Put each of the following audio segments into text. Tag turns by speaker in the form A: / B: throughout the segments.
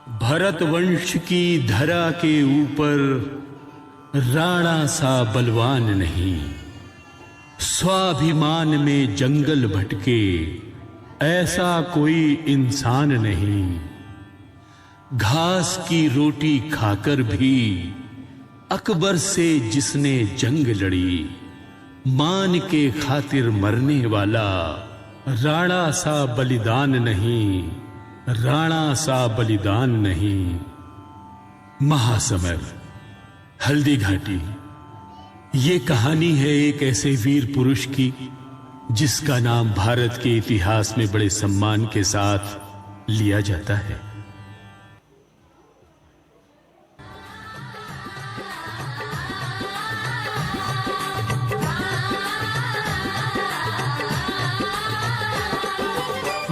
A: भरतवंश की धरा के ऊपर राणा सा बलवान नहीं। स्वाभिमान में जंगल भटके ऐसा कोई इंसान नहीं। घास की रोटी खाकर भी अकबर से जिसने जंग लड़ी, मान के खातिर मरने वाला राणा सा बलिदान नहीं, राणा सा बलिदान नहीं। महासमर, हल्दी घाटी, ये कहानी है एक ऐसे वीर पुरुष की जिसका नाम भारत के इतिहास में बड़े सम्मान के साथ लिया जाता है।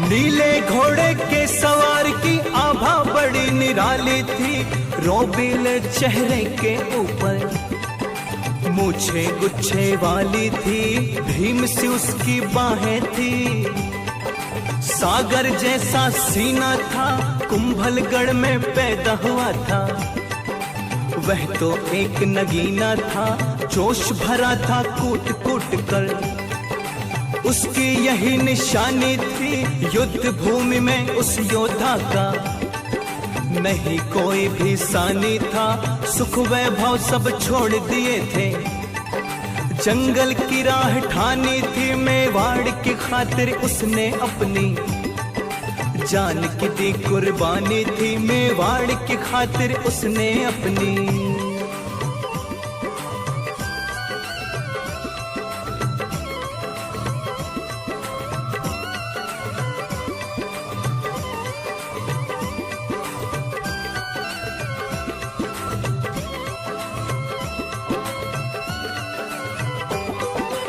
B: नीले घोड़े के सवार की आभा बड़ी निराली थी। रोबीले चेहरे के ऊपर मूछे गुच्छे वाली थी। भीम सी उसकी बाहें थी। सागर जैसा सीना था, कुंभलगढ़ में पैदा हुआ था। वह तो एक नगीना था, जोश भरा था कूट कूट कर। उसकी यही निशानी थी युद्ध भूमि में उस योद्धा का। नहीं कोई भी सानी था, सुख वैभव सब छोड़ दिए थे। जंगल की राह ठानी थी, मेवाड़ की खातिर उसने अपनी जान की दी कुर्बानी थी। मेवाड़ की खातिर उसने अपनी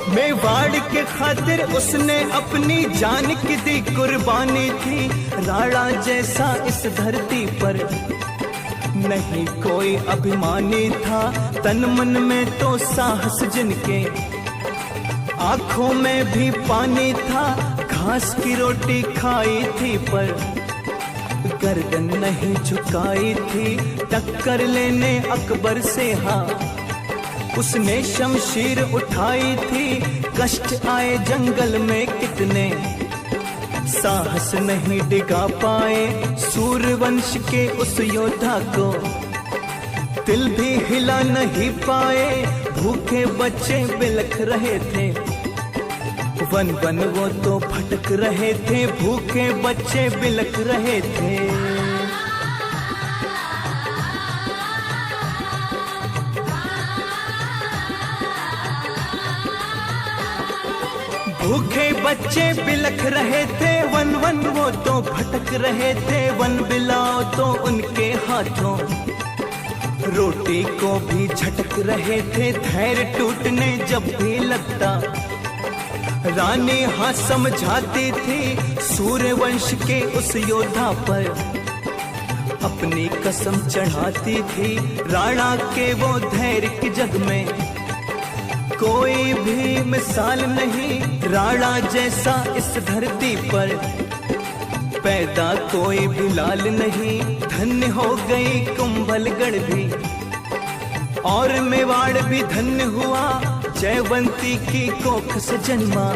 B: मेवाड़ के खातिर उसने अपनी जान की दी कुर्बानी थी। राणा जैसा इस धरती पर नहीं कोई अभिमानी था। तन मन में तो साहस जिनके, आंखों में भी पानी था। घास की रोटी खाई थी पर गर्दन नहीं झुकाई थी। टक्कर लेने अकबर से हाँ उसने शमशीर उठाई थी। कष्ट आए जंगल में कितने, साहस नहीं डिगा पाए सूर्यवंश के उस योद्धा को। दिल भी हिला नहीं पाए, भूखे बच्चे बिलख रहे थे। वन वन वो तो भटक रहे थे, भूखे बच्चे बिलख रहे थे। भूखे बच्चे बिलख रहे थे, वन वन वो तो भटक रहे थे। वन बिलाओ तो उनके हाथों रोटी को भी झटक रहे थे। धैर्य टूटने जब भी लगता, रानी हाँ समझाती थी सूर्यवंश के उस योद्धा पर। अपनी कसम चढ़ाती थी, राणा के वो धैर्य की जग में कोई भी मिसाल नहीं। राणा जैसा इस धरती पर पैदा कोई भी लाल नहीं। धन्य हो गई कुंभलगढ़ भी और मेवाड़ भी धन्य हुआ। जयवंती की कोख से जन्मा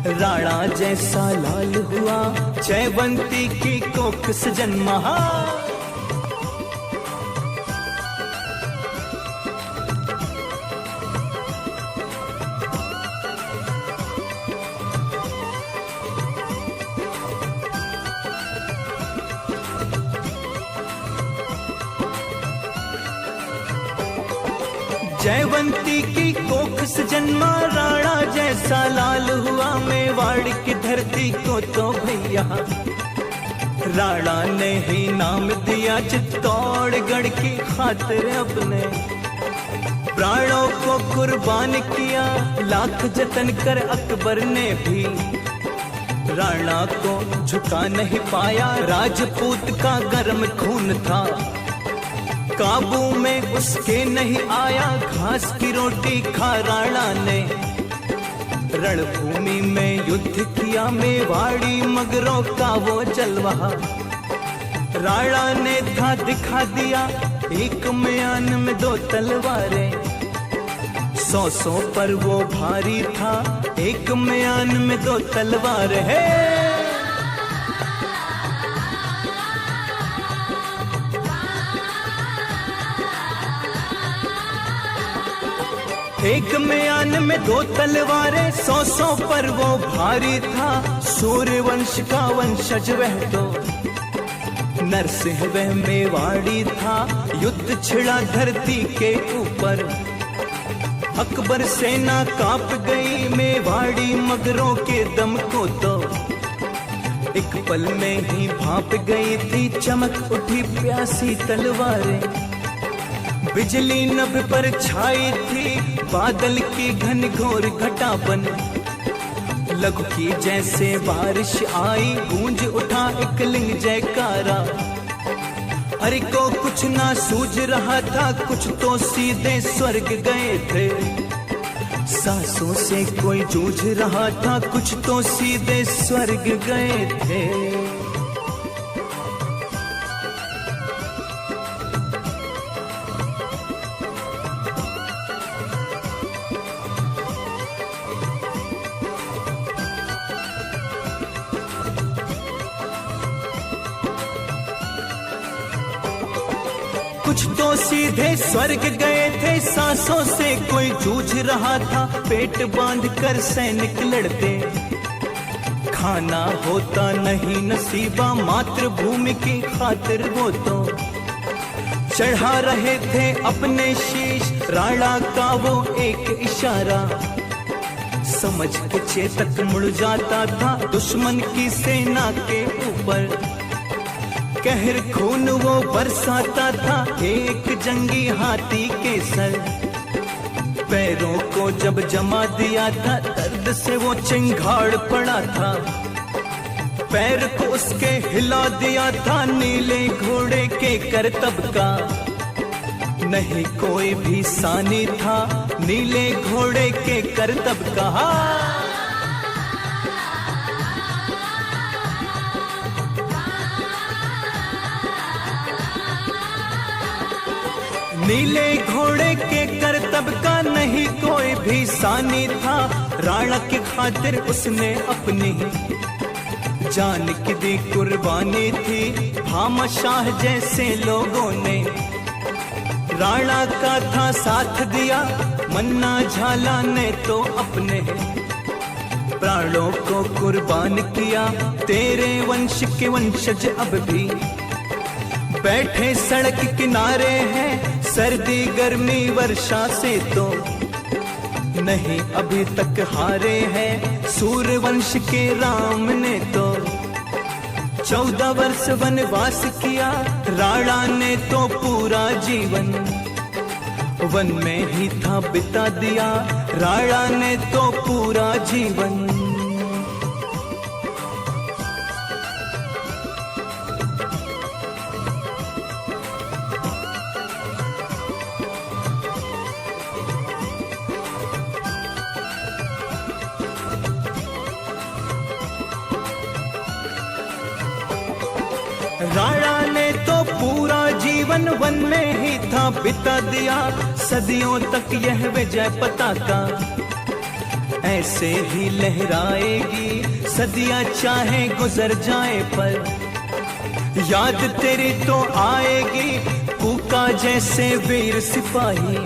B: राणा जैसा लाल हुआ। जयवंती की कोख से जन्मा। जयवंती की कोख से जन्मा राणा जैसा लाल हुआ। मेवाड़ की धरती को तो भैया राणा ने ही नाम दिया। चित्तौड़गढ़ की खातिर अपने प्राणों को कुर्बान किया। लाख जतन कर अकबर ने भी राणा को झुका नहीं पाया। राजपूत का गर्म खून था, काबू में उसके नहीं आया। घास की रोटी खा राणा ने रणभूमि में युद्ध किया। मेवाड़ी मगरों का वो जलवा राणा ने था दिखा दिया, एक म्यान में 2 तलवारें। 100 पर वो भारी था, एक म्यान में 2 तलवार है। एक म्यान में 2 तलवारें, 100 पर वो भारी था। सूर्यवंश का वंशज वह तो नरसिंह वह मेवाड़ी था। युद्ध छिड़ा धरती के ऊपर, अकबर सेना कांप गई। मेवाड़ी मगरों के दम को तो एक पल में ही भाप गई थी। चमक उठी प्यासी तलवारें, बिजली नभ पर छाई थी। बादल की घनघोर घटापन, लघु की जैसे बारिश आई। गूंज उठा एक लिंग जयकारा। अरे को कुछ ना सूझ रहा था, कुछ तो सीधे स्वर्ग गए थे। सांसों से कोई जूझ रहा था, कुछ तो सीधे स्वर्ग गए थे। कुछ तो सीधे स्वर्ग गए थे। सांसों से कोई जूझ रहा था, पेट बांध कर सैनिक लड़ते। खाना होता नहीं नसीबा, मातृभूमि की खातिर वो तो चढ़ा रहे थे अपने शीश। राणा का वो एक इशारा समझ के चेतक मुड़ जाता था दुश्मन की सेना के ऊपर। कहर खून वो बरसाता था, एक जंगी हाथी के सर। पैरों को जब जमा दिया था, दर्द से वो चिंगाड़ पड़ा था। पैर को उसके हिला दिया था, नीले घोड़े के करतब का नहीं कोई भी सानी था। नीले घोड़े के करतब का नीले घोड़े के करतब का नहीं कोई भी सानी था। राणा की खातिर उसने अपनी जान की दी कुर्बानी थी। भामाशाह जैसे लोगों ने राणा का था साथ दिया। मन्ना झाला ने तो अपने प्राणों को कुर्बान किया। तेरे वंश के वंशज अब भी बैठे सड़क किनारे हैं। सर्दी गर्मी वर्षा से तो नहीं अभी तक हारे हैं। सूर्यवंश के राम ने तो 14 वर्ष वनवास किया। राणा ने तो पूरा जीवन वन में ही था बिता दिया। राणा ने तो पूरा जीवन राणा ने तो पूरा जीवन वन में ही था बिता दिया। सदियों तक यह विजय पताका ऐसे ही लहराएगी। सदियां चाहे गुजर जाए पर याद तेरी तो आएगी। कूका जैसे वीर सिपाही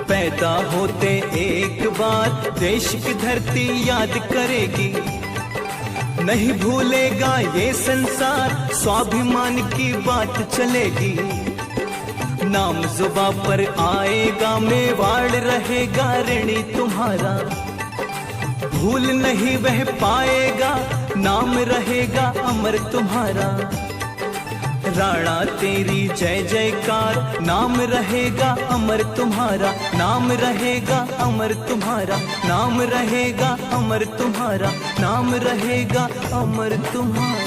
B: पैदा होते एक बार देश की धरती याद करेगी। नहीं भूलेगा ये संसार, स्वाभिमान की बात चलेगी। नाम जुबा पर आएगा, मेवाड़ रहेगा ऋणी तुम्हारा। भूल नहीं वह पाएगा, नाम रहेगा अमर तुम्हारा। राणा तेरी जय जयकार, नाम रहेगा अमर तुम्हारा। नाम रहेगा अमर तुम्हारा। नाम रहेगा अमर तुम्हारा। नाम रहेगा अमर तुम्हारा।